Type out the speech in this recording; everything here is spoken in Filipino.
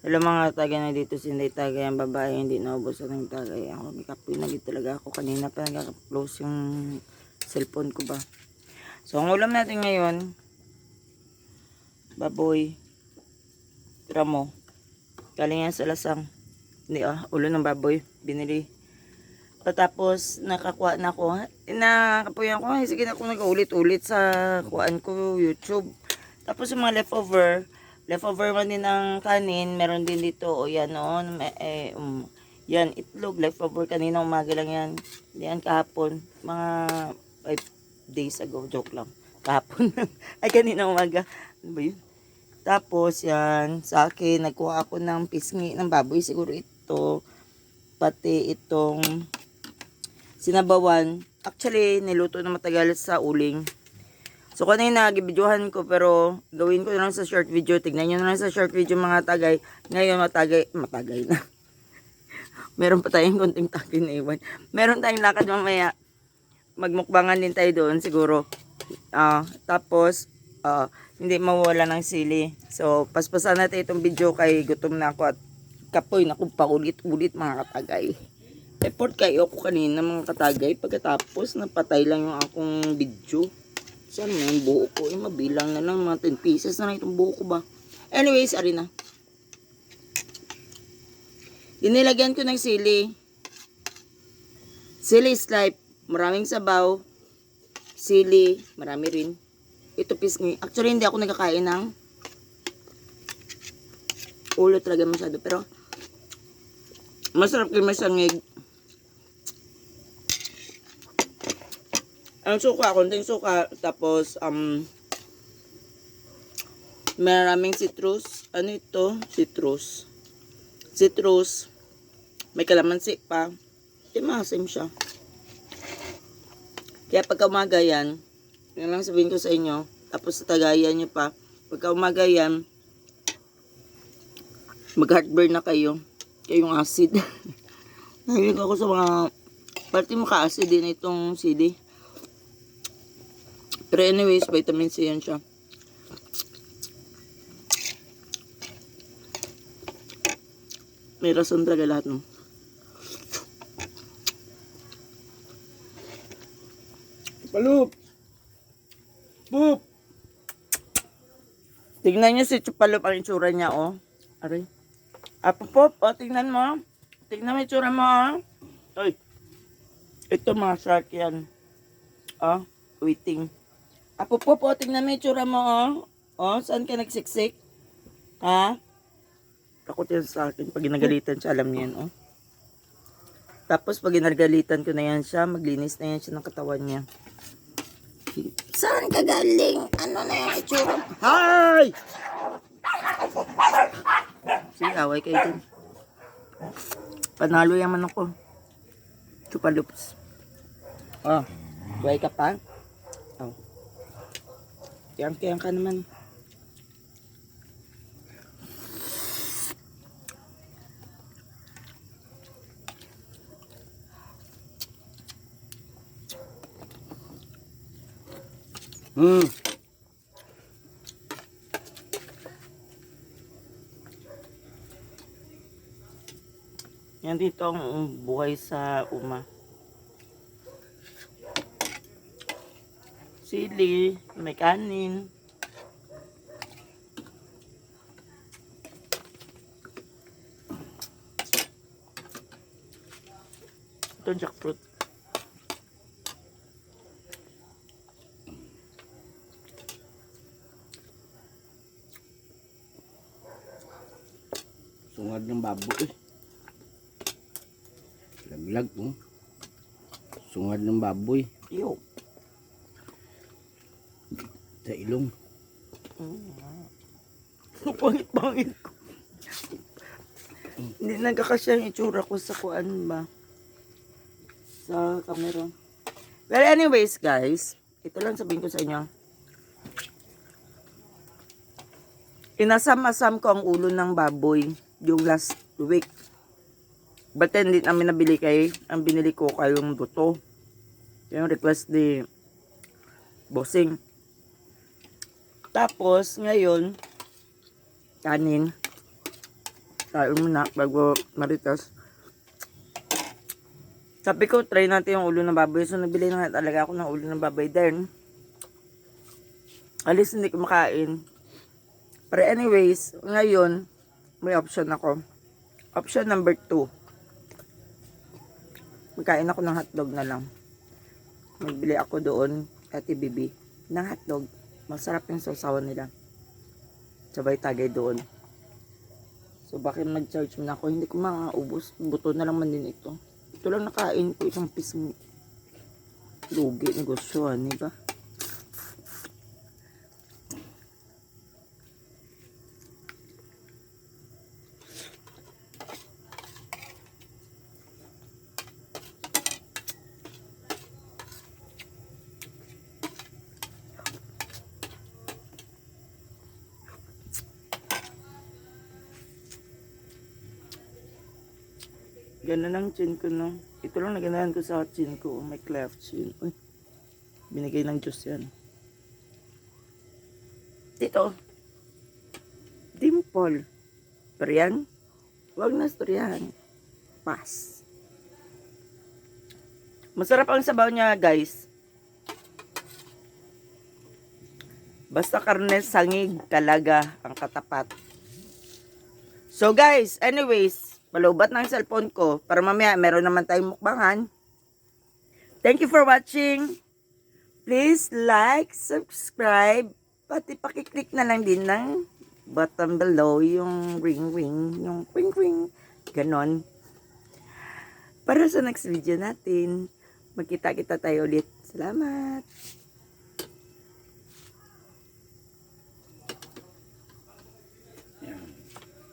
Hello mga tagay na dito, sinday tagay ang babae, hindi naubusan ng tagay. Ako, may kapoy na dito talaga ako. Kanina pa nag-close yung cellphone ko ba. So, ang ulam natin ngayon, baboy. Tira mo. Galing yan sa lasang. Hindi ulo ng baboy. Binili. Tapos, nakakuha na ako. Nakapuyan ko. Sige na ako nag-ulit-ulit sa kuhaan ko, YouTube. Tapos, yung mga leftover man din ng kanin, meron din dito, o yan noon, yan, itlog, leftover kanina umaga lang yan, yan kahapon, mga 5 days ago, joke lang, kahapon, ay kanina umaga, ano ba yun? Tapos yan, sa akin, nagkuha ako ng pisngi ng baboy, siguro ito, pati itong sinabawan, actually, niluto na matagal sa uling. So, kanina, gibidyohan ko, pero gawin ko na lang sa short video. Tignan nyo na lang sa short video mga tagay. Ngayon, matagay na. Meron pa tayong konting tagay na iwan. Meron tayong lakad mamaya. Magmukbangan din tayo doon, siguro. Tapos, hindi mawala ng sili. So, paspasan natin itong video kay gutom na ako at kapoy na kung paulit-ulit mga katagay. Report kayo ako kanina mga katagay. Pagkatapos, napatay lang yung akong video. Saan mo yung buo ko? Mabilang na lang mga 10 pieces na lang itong buo ko ba? Anyways, ari na. Dinilagyan ko ng sili. Sili is life. Maraming sabaw. Sili. Marami rin. Ito pisngi. Actually, hindi ako nagkakain ng ulo talaga masyado. Pero, masarap kayo masangig. Ang suka, konting suka, tapos, maraming citrus. Ano ito? Citrus. May kalamansi pa. Masim siya. Kaya pagka umaga yan, yun lang sabihin ko sa inyo, tapos sa tagayan nyo pa, pagka umaga yan, mag-heartburn na kayo. Kayong acid. Nahilig ako sa mga, party maka-acid din itong sili. Pero anyways, vitamin C yan siya. May rason talaga lahat, no? Chupalup! Boop! Tignan niyo si Chupalup ang itsura niya, oh. Aray. Pop, oh, tignan mo. Tignan mo itsura mo, oh. Oy. Ito mga shark yan. Oh, waiting. Po, tingnan mo yung tsura mo, oh. Oh, saan ka nagsiksik? Ha? Takot yan sa akin. Pag ginagalitan siya, alam niya yan, oh. Tapos, pag ginagalitan ko na yan siya, maglinis na yan siya ng katawan niya. Saan ka galing? Ano na yung itsura mo? Hay! Sige, away kayo dun. Panalo yaman ako. Chupalups. Oh, buhay ka pa? Oh. Kiyang ka naman. Yan dito ang buhay sa uma. Sili, may kanin. Ito jackfruit. Sungad ng baboy. Laglag po. Sungad ng baboy. Yo. Sa ilong. Pangit ko. Hindi nagkakasya yung itsura ko sa kuan ba? Sa camera. Well, anyways, guys. Ito lang sabihin ko sa inyo. Inasam-asam ko ang ulo ng baboy yung last week. But then, hindi namin nabili ang binili ko kayong buto. Yung request ni Bossing. Tapos, ngayon, kanin. Kain muna bago maritas. Sabi ko, try natin yung ulo ng baboy. So, nabili na nga talaga ako ng ulo ng baboy. Then, alis hindi ko makain. Pero anyways, ngayon, may option ako. Option number 2. Magkain ako ng hotdog na lang. Magbili ako doon, Ate Bibi, ng hotdog. Masarap yung sausawan nila. Sabay tagay doon. So, bakit mag-charge mo na ako? Hindi ko makaubos. Buto na lang man din ito. Ito lang nakain ko, isang piece mo. Lugi, negosyo, di ba? Ganda ng chin ko, no? Ito lang naganahan ko sa chin ko. May cleft chin. Uy, binigay ng Diyos yan. Dito. Dimple. Pero yan, huwag na storyahan. Pass. Masarap ang sabaw niya, guys. Basta karne, sangig, talaga ang katapat. So guys, anyways, malubat ng cellphone ko para mamaya meron naman tayong mukbangan. Thank you for watching. Please like, subscribe, pati pakiclick na lang din ng button below yung ring, yung ring, ganon. Para sa next video natin, magkita-kita tayo ulit. Salamat!